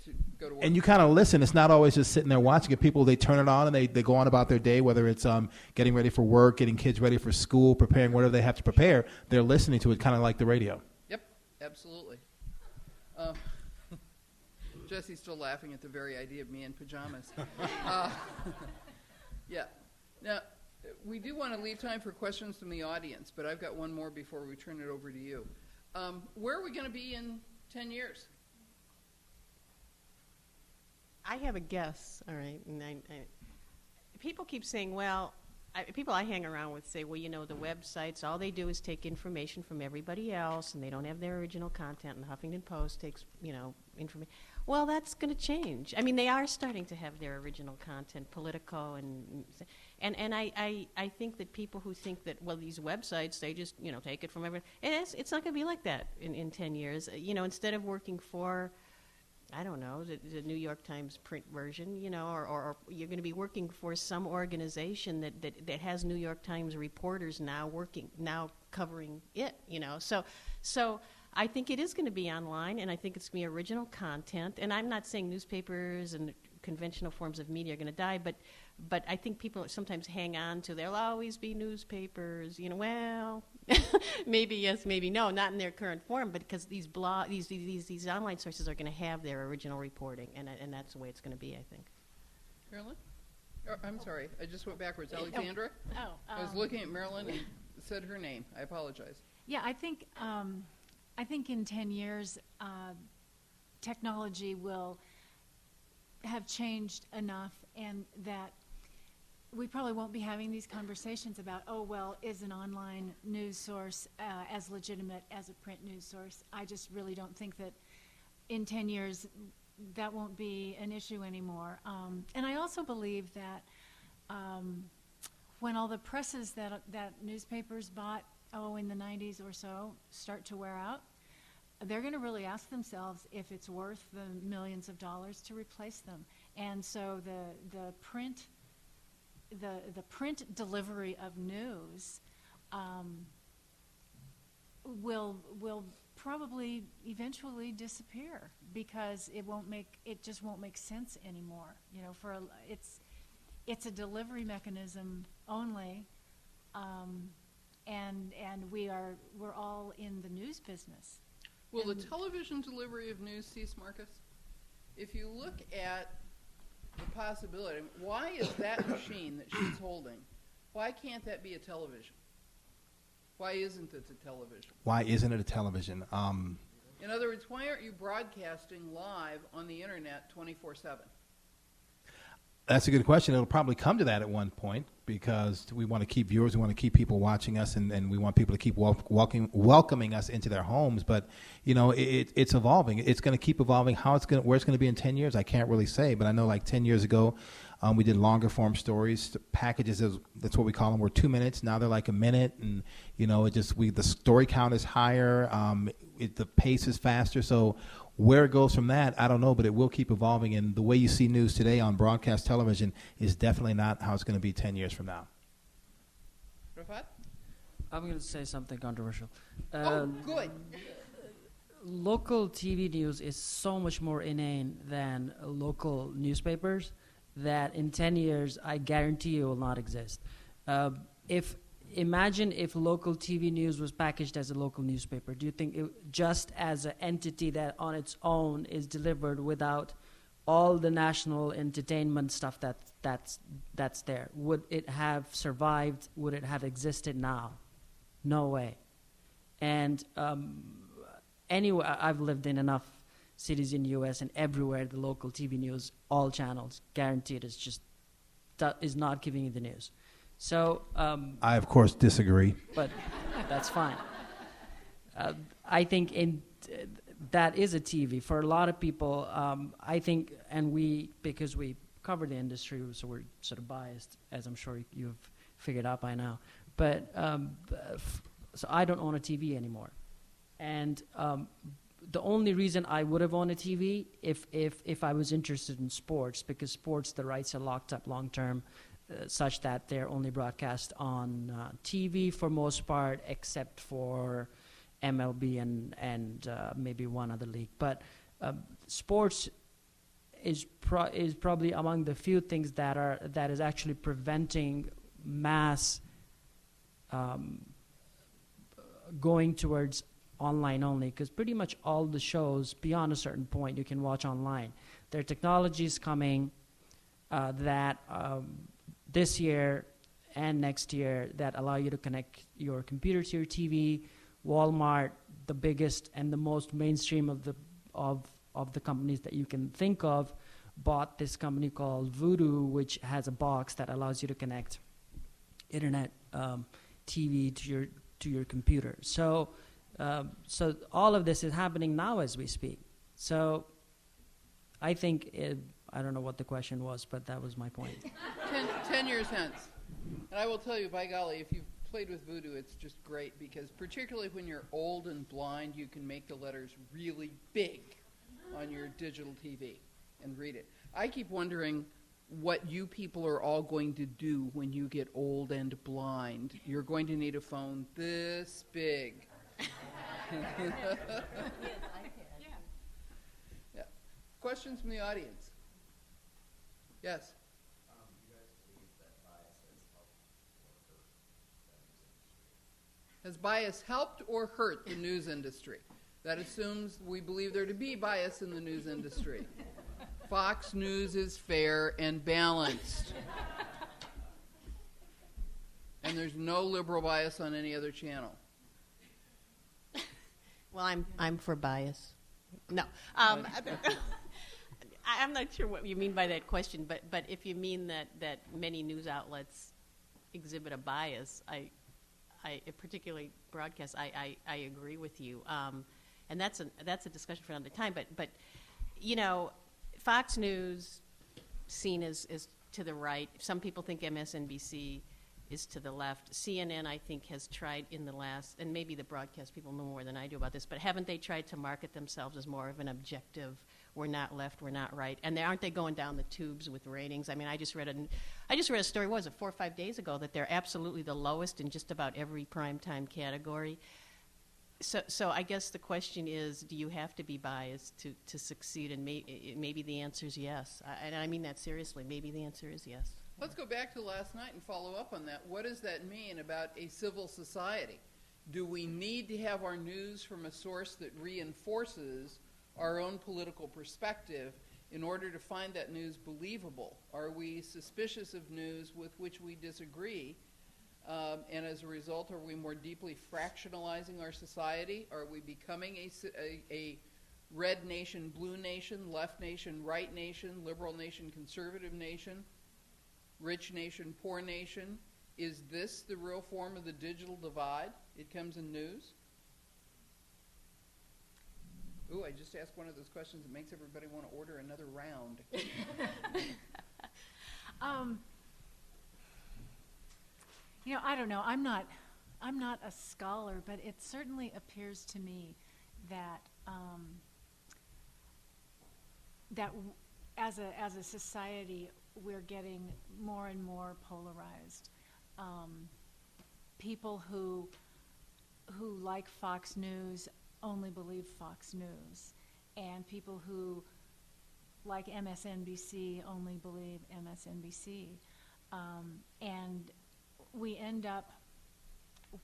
to go to work. And you kind of listen. It's not always just sitting there watching it. People, they turn it on and they go on about their day, whether it's getting ready for work, getting kids ready for school, preparing whatever they have to prepare. They're listening to it kind of like the radio. Yep, absolutely. Jesse's still laughing at the very idea of me in pajamas. Yeah. Now, we do want to leave time for questions from the audience, but I've got one more before we turn it over to you. Where are we going to be in 10 years? I have a guess, all right. And people keep saying, well, people I hang around with say, well, the websites, all they do is take information from everybody else, and they don't have their original content, and the Huffington Post takes, information. Well, that's going to change. I mean, they are starting to have their original content, Politico, and I think that people who think that, well, these websites, they just, take it from everyone, it's not going to be like that in 10 years. Instead of working for, I don't know, the New York Times print version, or you're going to be working for some organization that has New York Times reporters now covering it, So I think it is going to be online, and I think it's going to be original content. And I'm not saying newspapers and conventional forms of media are going to die, but I think people sometimes hang on to there'll always be newspapers. Well, maybe yes, maybe no, not in their current form, but because these online sources are going to have their original reporting, and that's the way it's going to be, I think. Marilyn? Oh, I'm sorry, I just went backwards. Alexandra? I was looking at Marilyn and said her name. I apologize. Yeah, I think in 10 years, technology will have changed enough, and that we probably won't be having these conversations about, is an online news source as legitimate as a print news source? I just really don't think that in 10 years that won't be an issue anymore. And I also believe that when all the presses that newspapers bought, in the 90s or so, start to wear out, they're going to really ask themselves if it's worth the millions of dollars to replace them. And so the print delivery of news will probably eventually disappear because it just won't make sense anymore. It's a delivery mechanism only. And we're all in the news business. Will the television delivery of news cease, Marcus? If you look at the possibility, why is that machine that she's holding, why can't that be a television? Why isn't it a television? Why isn't it a television? In other words, why aren't you broadcasting live on the internet 24/7? That's a good question. It'll probably come to that at one point because we want to keep viewers, we want to keep people watching us, and we want people to keep welcoming us into their homes. But it's evolving. It's going to keep evolving. Where it's going to be in 10 years, I can't really say. But I know, like 10 years ago, we did longer form stories. The packages, that's what we call them, were 2 minutes. Now they're like a minute, and the story count is higher. The pace is faster. So where it goes from that, I don't know, but it will keep evolving. And the way you see news today on broadcast television is definitely not how it's going to be 10 years from now. Rafat? I'm going to say something controversial. Good. Local TV news is so much more inane than local newspapers that in 10 years, I guarantee you will not exist. Imagine if local TV news was packaged as a local newspaper. Do you think just as an entity that on its own is delivered without all the national entertainment stuff that's there, would it have survived? Would it have existed now? No way. And anyway, I've lived in enough cities in the U.S. and everywhere the local TV news, all channels, guaranteed is not giving you the news. So I, of course, disagree. But that's fine. I think that is a TV. For a lot of people, I think, and because we cover the industry, so we're sort of biased, as I'm sure you've figured out by now. But so I don't own a TV anymore, and the only reason I would have owned a TV if I was interested in sports, because sports, the rights are locked up long term, such that they're only broadcast on TV for most part, except for MLB and maybe one other league. But sports is probably among the few things that is actually preventing mass going towards online only, because pretty much all the shows beyond a certain point you can watch online. There are technologies coming that this year and next year that allow you to connect your computer to your TV. Walmart, the biggest and the most mainstream of the companies that you can think of, bought this company called Vudu, which has a box that allows you to connect internet TV to your computer. So all of this is happening now as we speak. So I think I don't know what the question was, but that was my point. 10 years hence. And I will tell you, by golly, if you've played with Voodoo, it's just great, because particularly when you're old and blind, you can make the letters really big on your digital TV and read it. I keep wondering what you people are all going to do when you get old and blind. You're going to need a phone this big. Yeah. Questions from the audience? Yes. Has bias helped or hurt the news industry? That assumes we believe there to be bias in the news industry. Fox News is fair and balanced. And there's no liberal bias on any other channel. Well, I'm for bias. No. I'm not sure what you mean by that question, but if you mean that many news outlets exhibit a bias, I particularly broadcast, I agree with you. And that's a discussion for another time. But you know, Fox News seen as to the right. Some people think MSNBC is to the left. CNN, I think, has tried in the last, and maybe the broadcast people know more than I do about this, but haven't they tried to market themselves as more of an objective? We're not left, we're not right, and aren't they going down the tubes with ratings? I mean, I just read a story. What was it, 4 or 5 days ago, that they're absolutely the lowest in just about every primetime category. So I guess the question is, do you have to be biased to succeed? And maybe the answer is yes. And I mean that seriously. Maybe the answer is yes. Let's go back to last night and follow up on that. What does that mean about a civil society? Do we need to have our news from a source that reinforces our own political perspective in order to find that news believable? Are we suspicious of news with which we disagree? And as a result, are we more deeply fractionalizing our society? Are we becoming a red nation, blue nation, left nation, right nation, liberal nation, conservative nation, rich nation, poor nation? Is this the real form of the digital divide? It comes in news. Ooh, I just asked one of those questions that makes everybody want to order another round. You know, I don't know. I'm not a scholar, but it certainly appears to me that as a society, we're getting more and more polarized. People who like Fox News only believe Fox News, and people who like MSNBC only believe MSNBC, and we end up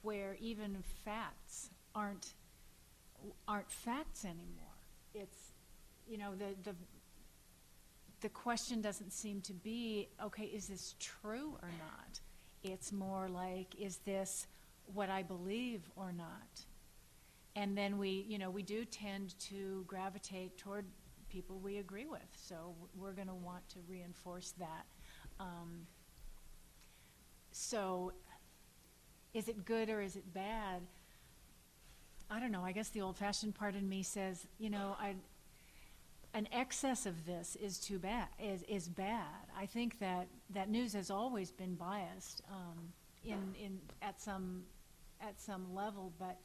where even facts aren't facts anymore. It's, you know, the question doesn't seem to be, okay, is this true or not? It's more like, is this what I believe or not? And then we do tend to gravitate toward people we agree with. So we're going to want to reinforce that. So is it good or is it bad? I don't know. I guess the old-fashioned part in me says, you know, an excess of this is too bad. Is bad. I think that news has always been biased at some level, but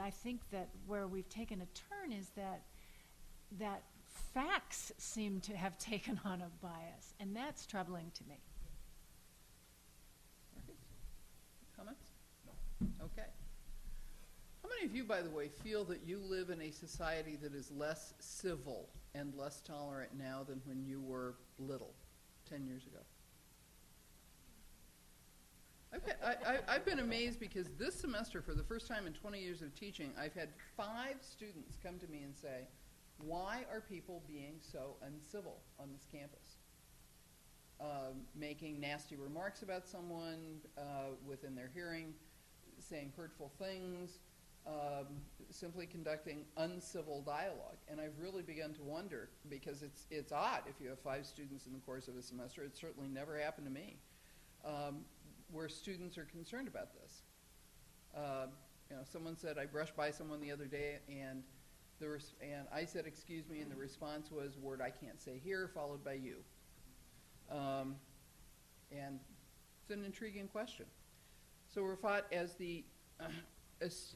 I think that where we've taken a turn is that facts seem to have taken on a bias, and that's troubling to me. Comments? No. Okay. How many of you, by the way, feel that you live in a society that is less civil and less tolerant now than when you were little, 10 years ago? I've been amazed because this semester, for the first time in 20 years of teaching, I've had 5 students come to me and say, why are people being so uncivil on this campus? Making nasty remarks about someone within their hearing, saying hurtful things, simply conducting uncivil dialogue. And I've really begun to wonder, because it's odd if you have 5 students in the course of a semester. It certainly never happened to me, where students are concerned about this. Someone said, I brushed by someone the other day, and I said, excuse me, and the response was, word I can't say here, followed by you. And it's an intriguing question. So Rafat, as the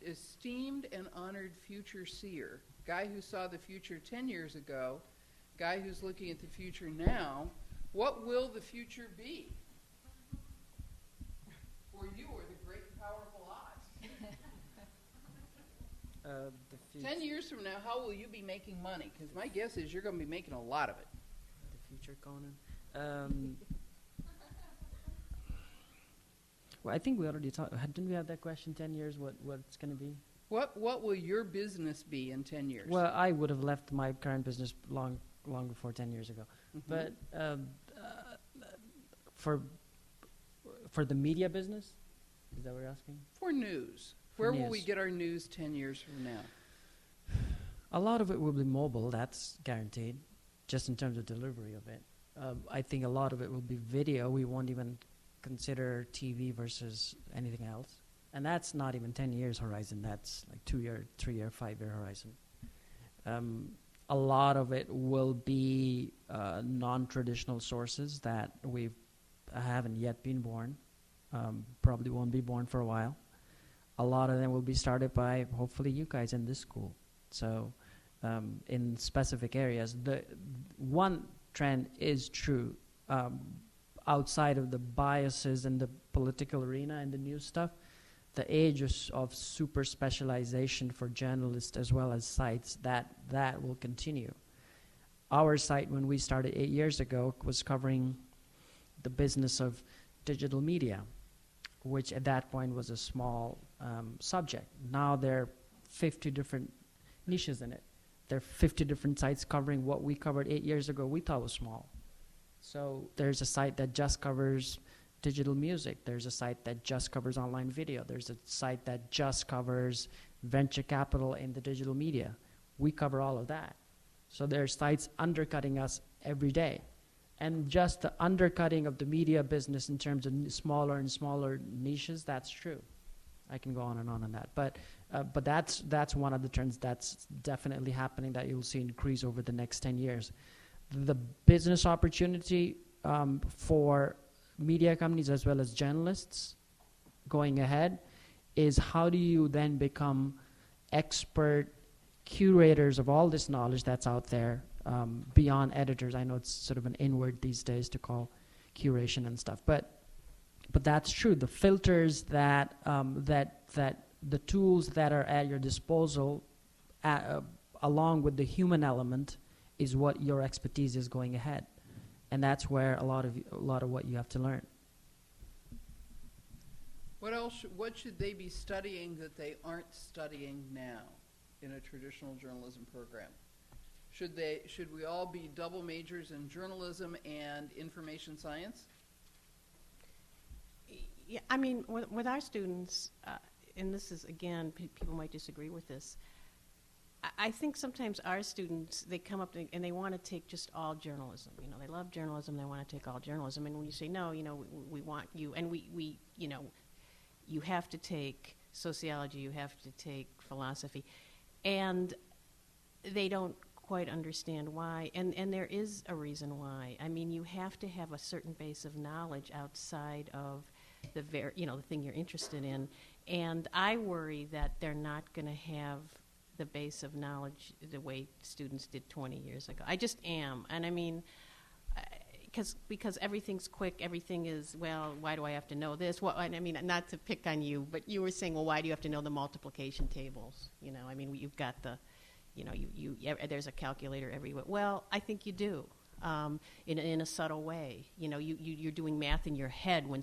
esteemed and honored future seer, guy who saw the future 10 years ago, guy who's looking at the future now, what will the future be? For you are the great and powerful odds. 10 years from now, how will you be making money? Because my guess is you're going to be making a lot of it. The future, Conan. Well, I think we already talked. Didn't we have that question? 10 years, what it's going to be? What will your business be in 10 years? Well, I would have left my current business long before 10 years ago. Mhm. But for the media business, is that what you're asking? For news. For Where will we news. get our news 10 years from now? A lot of it will be mobile, that's guaranteed, just in terms of delivery of it. I think a lot of it will be video. We won't even consider TV versus anything else. And that's not even 10 years horizon. That's like 2-year, 3-year, 5-year horizon. A lot of it will be non-traditional sources that we haven't yet been born, probably won't be born for a while. A lot of them will be started by, hopefully, you guys in this school. So in specific areas, the one trend is true. Outside of the biases in the political arena and the news stuff, the age of super specialization for journalists as well as sites, that will continue. Our site, when we started 8 years ago, was covering the business of digital media, which at that point was a small subject. Now there are 50 different niches in it. There are 50 different sites covering what we covered 8 years ago we thought was small. So there's a site that just covers digital music. There's a site that just covers online video. There's a site that just covers venture capital in the digital media. We cover all of that. So there are sites undercutting us every day. And just the undercutting of the media business in terms of smaller and smaller niches, that's true. I can go on that. But that's one of the trends that's definitely happening that you'll see increase over the next 10 years. The business opportunity for media companies as well as journalists going ahead is how do you then become expert curators of all this knowledge that's out there beyond editors. I know it's sort of an inward these days to call curation and stuff, but that's true. The filters that the tools that are at your disposal, along with the human element, is what your expertise is going ahead, and that's where a lot of what you have to learn. What else? What should they be studying that they aren't studying now in a traditional journalism program? Should we all be double majors in journalism and information science? Yeah, I mean, with our students, and this is, again, people might disagree with this, I think sometimes our students, they come up and they want to take just all journalism. You know, they love journalism, they want to take all journalism. And when you say, no, you know, we want you, and we you know, you have to take sociology, you have to take philosophy, and they don't quite understand why, and there is a reason why. I mean, you have to have a certain base of knowledge outside of the the thing you're interested in, and I worry that they're not going to have the base of knowledge the way students did 20 years ago. I just am, and I mean, because everything's quick, everything is, well, why do I have to know this? Well, I mean, not to pick on you, but you were saying, well, why do you have to know the multiplication tables? You know, I mean, you've got the, there's a calculator everywhere. Well, I think you do, in a subtle way. You know, you're doing math in your head when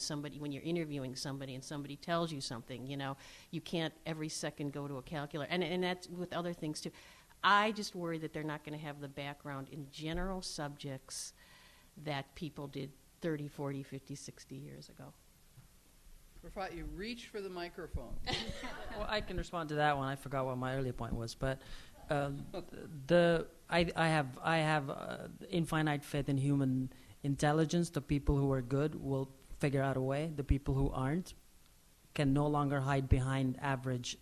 you're interviewing somebody and somebody tells you something. You know, you can't every second go to a calculator, and that's with other things too. I just worry that they're not going to have the background in general subjects that people did 30, 40, 50, 60 years ago. Rafat, you reach for the microphone. Well, I can respond to that one. I forgot what my earlier point was, but I have infinite faith in human intelligence. The people who are good will figure out a way. The people who aren't can no longer hide behind average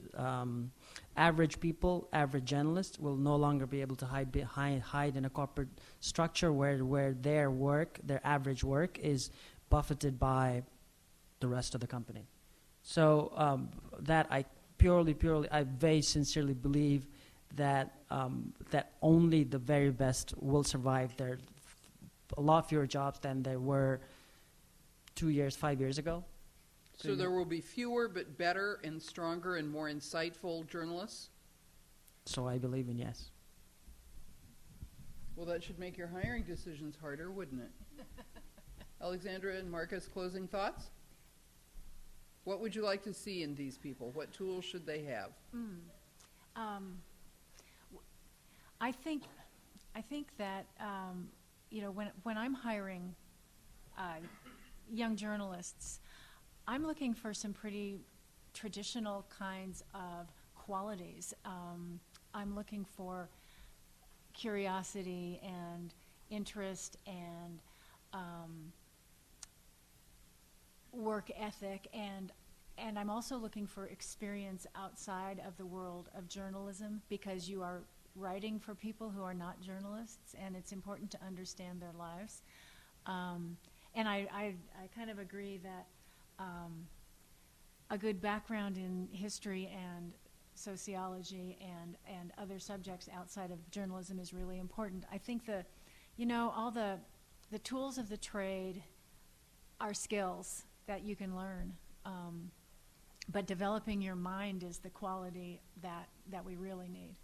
people. Average journalists will no longer be able to hide in a corporate structure where their average work is buffeted by the rest of the company. So that I very sincerely believe that that only the very best will survive. There are a lot fewer jobs than there were 2 years, 5 years ago. So there will be fewer but better and stronger and more insightful journalists? So I believe in yes. Well, that should make your hiring decisions harder, wouldn't it? Alexandra and Marcus, closing thoughts? What would you like to see in these people? What tools should they have? I think that when I'm hiring young journalists, I'm looking for some pretty traditional kinds of qualities. I'm looking for curiosity and interest and work ethic, and I'm also looking for experience outside of the world of journalism, because you are writing for people who are not journalists, and it's important to understand their lives. And I kind of agree that a good background in history and sociology and other subjects outside of journalism is really important. I think all the tools of the trade are skills that you can learn, but developing your mind is the quality that we really need.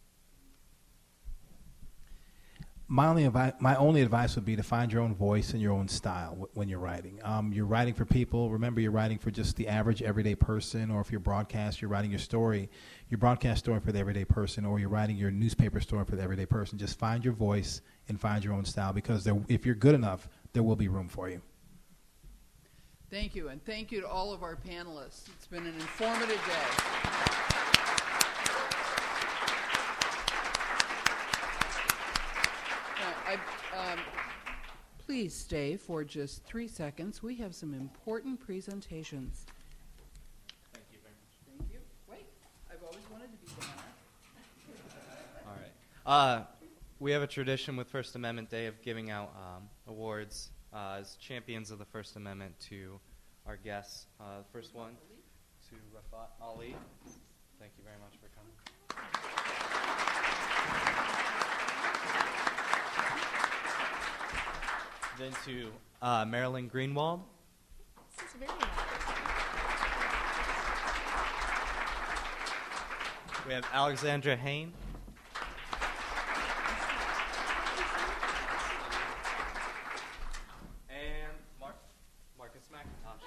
My only advice would be to find your own voice and your own style when you're writing. You're writing for people. Remember, you're writing for just the average everyday person, or if you're broadcast, you're writing your broadcast story for the everyday person, or you're writing your newspaper story for the everyday person. Just find your voice and find your own style, because if you're good enough, there will be room for you. Thank you, and thank you to all of our panelists. It's been an informative day. Please stay for just 3 seconds. We have some important presentations. Thank you very much. Thank you. Wait, I've always wanted to be Banner. All right. We have a tradition with First Amendment Day of giving out awards as champions of the First Amendment to our guests. The first one to Rafat Ali. Thank you very much for coming. Then to Marilyn Greenwald. This is very nice. We have Alexandra Hain. And Marcus McIntosh.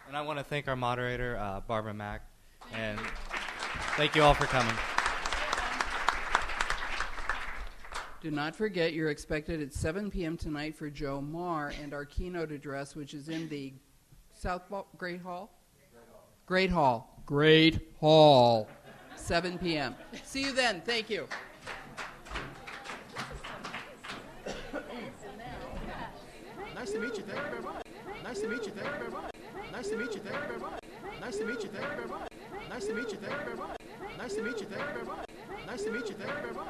And I want to thank our moderator, Barbara Mack. And thank you all for coming. Do not forget, you're expected at 7 p.m. tonight for Joe Marr and our keynote address, which is in the Great Hall? Great Hall. Great Hall. 7 p.m. See you then. Thank you. Nice to meet you. Thank you very much. Nice to meet you. Thank you very much. Nice to meet you. Thank you very much. Nice to meet you. Thank you very much. Nice to meet you. Thank you very much. Nice to meet you. Thank you very much. Nice to meet you. Thank you very much.